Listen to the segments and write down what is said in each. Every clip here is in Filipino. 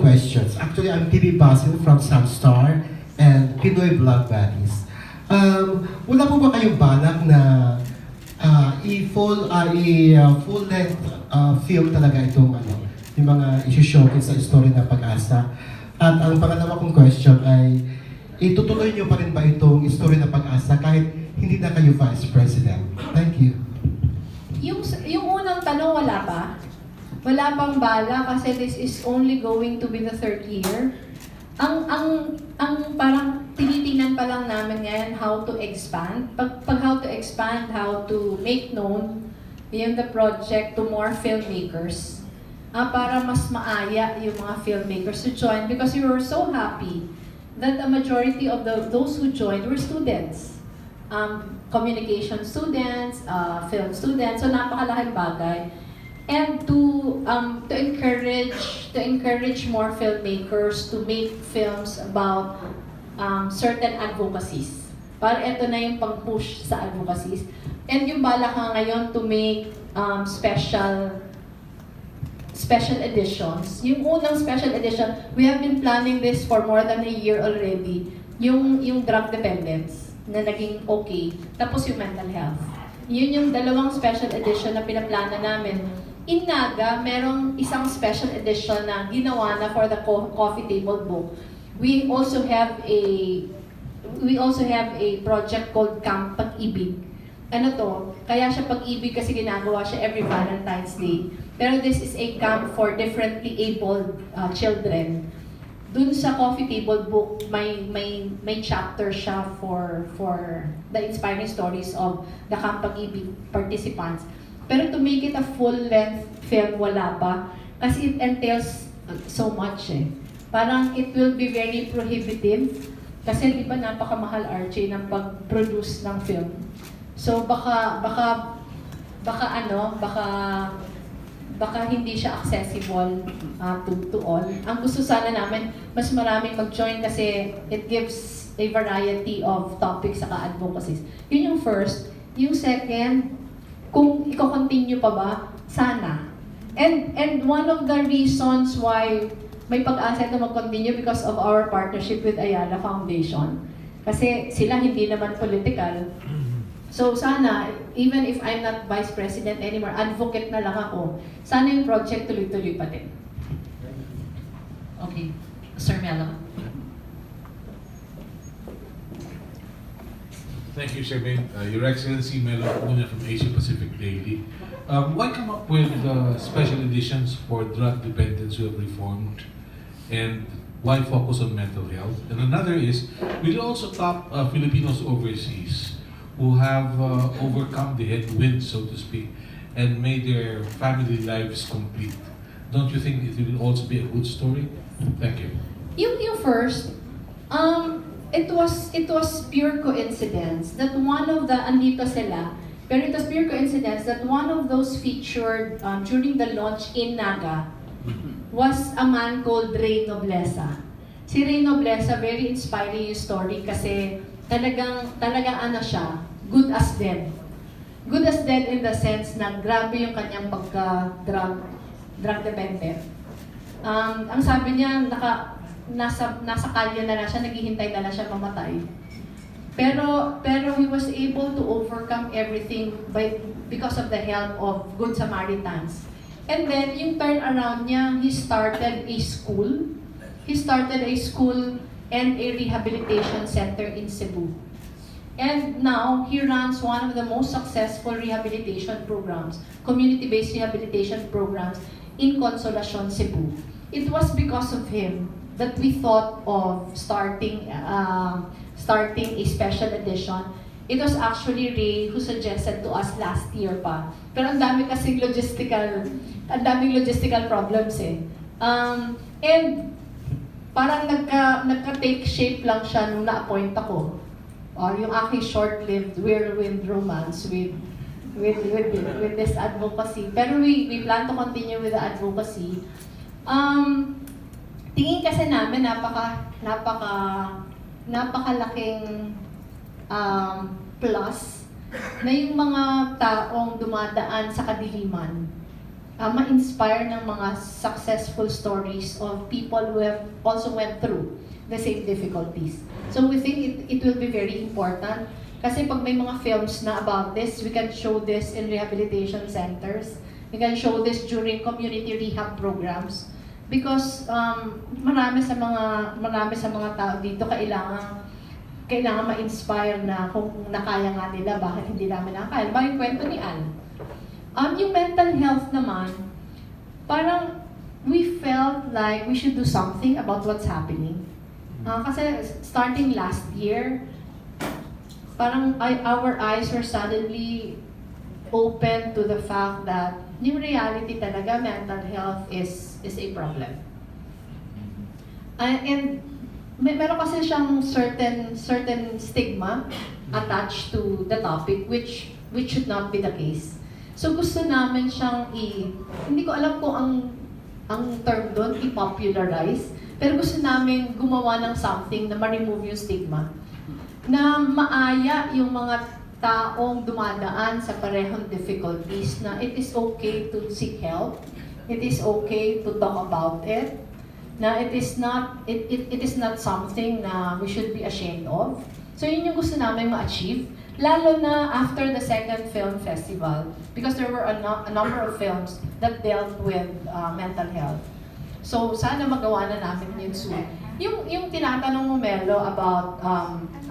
questions. Actually, I'm TV Basil from Sunstar and Pinoy Vlog Buddies. Wala po ba kayong balak na full-length film talaga itong yung mga isi-showcase sa istorya ng Pagasa? At ang pangalawa kong question ay, itutuloy niyo pa rin ba itong istorya ng Pagasa kahit hindi na kayo Vice President? Thank you. Yung unang tanong, wala pa. Wala pang bala kasi this is only going to be the third year. Ang parang tinitingnan pa lang namin ngayon how to expand. Pag how to expand, how to make known yung the project to more filmmakers. Para mas maaya yung mga filmmakers to join because we were so happy that the majority of those who joined were students. Communication students, film students, so napakalaking bagay. And to encourage more filmmakers to make films about certain advocacies. Para ito na yung pang-push sa advocacies. And yung balak nga ngayon to make special editions. Yung unang special edition, we have been planning this for more than a year already. Yung drug dependence na naging okay. Tapos yung mental health. Yun yung dalawang special edition na pinaplana namin. In Naga, merong isang special edition na ginawa na for the coffee table book. We also have a project called Camp Pag-ibig. Ano to? Kaya siya Pag-ibig kasi ginagawa siya every Valentine's Day. Pero this is a camp for differently abled children. Dun sa coffee table book, may chapter siya for the inspiring stories of the Camp Pag-ibig participants. Pero to make it a full-length film, wala pa. Kasi it entails so much eh. Parang it will be very prohibitive. Kasi di ba napakamahal, RJ, ng pag-produce ng film. So baka hindi siya accessible to all. Ang gusto sana namin, mas maraming mag-join kasi it gives a variety of topics sa advocacies. Yun yung first. Yung second, kung i-continue pa ba, sana. And one of the reasons why may pag-asa na mag-continue because of our partnership with Ayala Foundation. Kasi sila hindi naman political. So sana, even if I'm not Vice President anymore, advocate na lang ako. Sana yung project tuloy-tuloy pa din. Okay. Sir Melo. Thank you, Charmaine. Your Excellency, Melo Acuna from Asia Pacific Daily. Why come up with special editions for drug dependents who have reformed? And why focus on mental health? And another is, will you also top Filipinos overseas who have overcome the headwinds, so to speak, and made their family lives complete? Don't you think it will also be a good story? Thank you. Yung first, it was pure coincidence that one of the, andito sila, pero it was pure coincidence that one of those featured during the launch in Naga was a man called Ray Nobleza. Si Ray Nobleza, very inspiring yung story kasi talagang ano siya, good as dead. Good as dead in the sense na grabe yung kanyang pagka-drug dependent. Ang sabi niya, nasa kalye na siya, naghihintay na siya mamatay. Pero he was able to overcome everything because of the help of Good Samaritans. And then, yung turnaround niya, he started a school. He started a school and a rehabilitation center in Cebu. And now, he runs one of the most successful rehabilitation programs, community-based rehabilitation programs in Consolacion, Cebu. It was because of him that we thought of starting a special edition. It was actually Ray who suggested to us last year pa. Pero ang daming logistical problems eh. And parang nagka-take shape lang siya nung na-appoint ako. Yung aking short-lived whirlwind romance with this advocacy. Pero we plan to continue with the advocacy. Tingin kasi namin napakalaking plus na yung mga taong dumadaan sa kadiliman ma-inspire ng mga successful stories of people who have also went through the same difficulties. So we think it will be very important. Kasi pag may mga films na about this, we can show this in rehabilitation centers. We can show this during community rehab programs. Because marami sa mga tao dito kailangan ma-inspire na kung nakaya nga nila, bakit hindi namin nakaya. Ba yung kwento ni Anne? Yung mental health naman, parang we felt like we should do something about what's happening. Kasi starting last year, parang our eyes were suddenly open to the fact that yung reality talaga, mental health is a problem. And meron kasi siyang certain stigma attached to the topic which should not be the case. So gusto namin siyang hindi ko alam kung ang term doon i-popularize, pero gusto namin gumawa ng something na ma-remove yung stigma. Na maaya yung mga taong dumadaan sa parehong difficulties na it is okay to seek help, it is okay to talk about it, na it is not something na we should be ashamed of. So yun yung gusto namin ma-achieve, lalo na after the second film festival, because there were a number of films that dealt with mental health. So sana magawa na namin yun soon. Yung tinatanong mo, Melo, about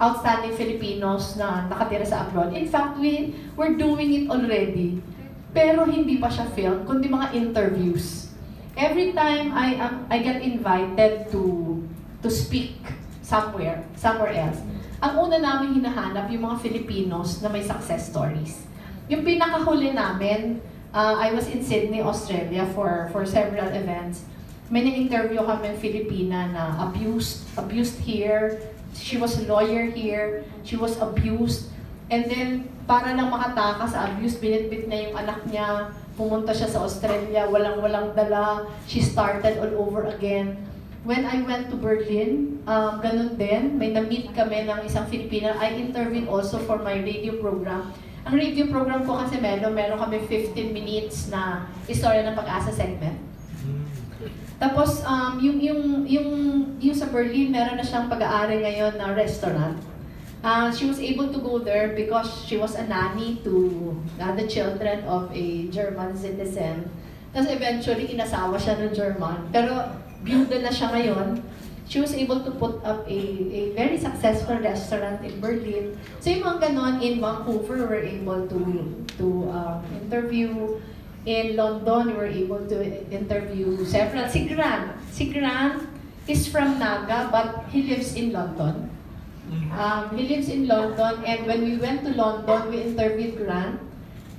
outstanding Filipinos na nakatira sa abroad, in fact, we're doing it already. Pero hindi pa siya film, kundi mga interviews. Every time I get invited to speak somewhere else, ang una namin hinahanap yung mga Filipinos na may success stories. Yung pinakahuli namin, I was in Sydney, Australia for several events. May na-interview kami Filipina na abused here. She was a lawyer here. She was abused. And then, para lang makatakas sa abuse, binitbit na yung anak niya. Pumunta siya sa Australia, walang dala. She started all over again. When I went to Berlin, ganun din. May na-meet kami ng isang Filipina. I interviewed also for my radio program. Ang radio program ko kasi meron kami 15 minutes na Istorya ng Pagasa segment. Tapos, yung sa Berlin, meron na siyang pag-aari ngayon na restaurant. She was able to go there because she was a nanny to the children of a German citizen. Tapos eventually, inasawa siya ng German. Pero, byuda na siya ngayon. She was able to put up a very successful restaurant in Berlin. So yung mga ganon, in Vancouver, we were able to interview. In London, we were able to interview several. Si Grant is from Naga, but he lives in London. He lives in London, and when we went to London, we interviewed Grant.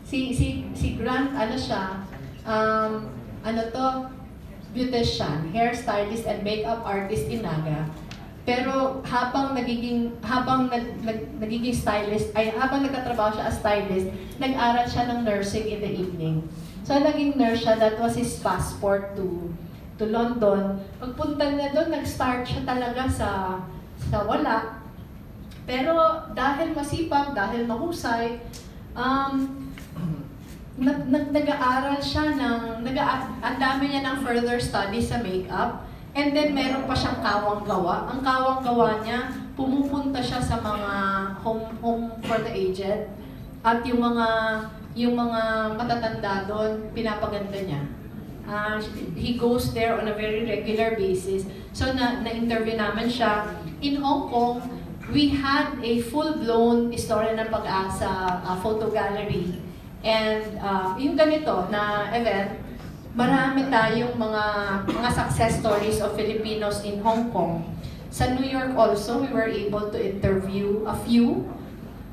Si Grant, beautician, hairstylist, and makeup artist in Naga. Pero habang nagiging stylist, habang nagtatrabaho siya as stylist, nag-aral siya ng nursing in the evening. So naging nurse siya, that was his passport to London. Pagpunta niya doon, nag-start siya talaga sa wala. Pero dahil masipag, dahil mahusay, nag-aaral siya ang dami niya ng further studies sa makeup. And then meron pa siyang kawang gawa. Ang kawang gawa niya, pumupunta siya sa mga home for the aged. At yung mga matatanda doon, pinapaganda niya. He goes there on a very regular basis. So na-interview naman siya. In Hong Kong, we had a full-blown Istorya ng Pag-asa photo gallery. And yung ganito na event, marami tayong mga success stories of Filipinos in Hong Kong. Sa New York also, we were able to interview a few.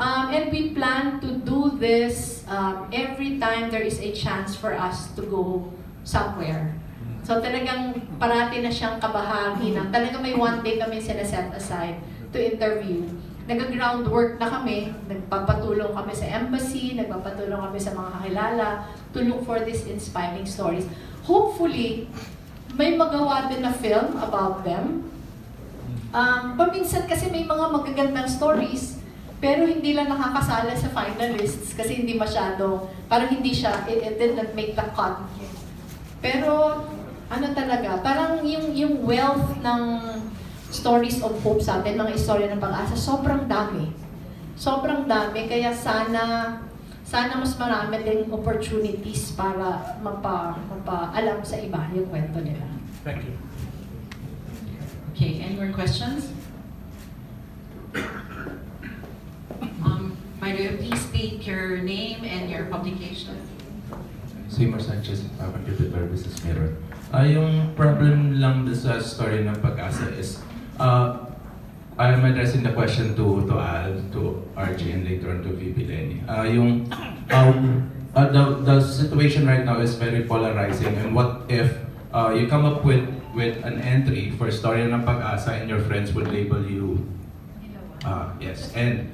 And we plan to do this every time there is a chance for us to go somewhere. So talagang parati na siyang kabahagi ng talagang may one day kami sinaset aside to interview. Nag-groundwork na kami, nagpapatulong kami sa embassy, nagpapatulong kami sa mga kakilala to look for these inspiring stories. Hopefully, may magawa din na film about them. Paminsan kasi may mga magagandang stories, pero hindi lang nakakasala sa finalists kasi hindi masyado, parang hindi siya, it did not make the cut Pero ano talaga, parang yung wealth ng stories of hope sa atin, mga istorya ng pag-asa, sobrang dami. Sobrang dami, kaya sana mas marami din opportunities para mapaalam sa iba yung kwento nila. Thank you. Okay, any more questions? May you please state your name and your publication? Seymour Sanchez, contributor, Business Mirror. Yung problem lang sa story ng Pagasa is, I'm addressing the question to Al, to RJ, and later on to VP Leni. The situation right now is very polarizing, and what if you come up with an entry for story ng Pag-asa and your friends would label you, yes, and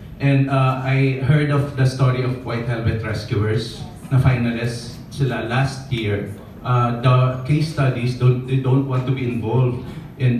I heard of the story of White Helmet Rescuers na finalists sila last year. The case studies, they don't want to be involved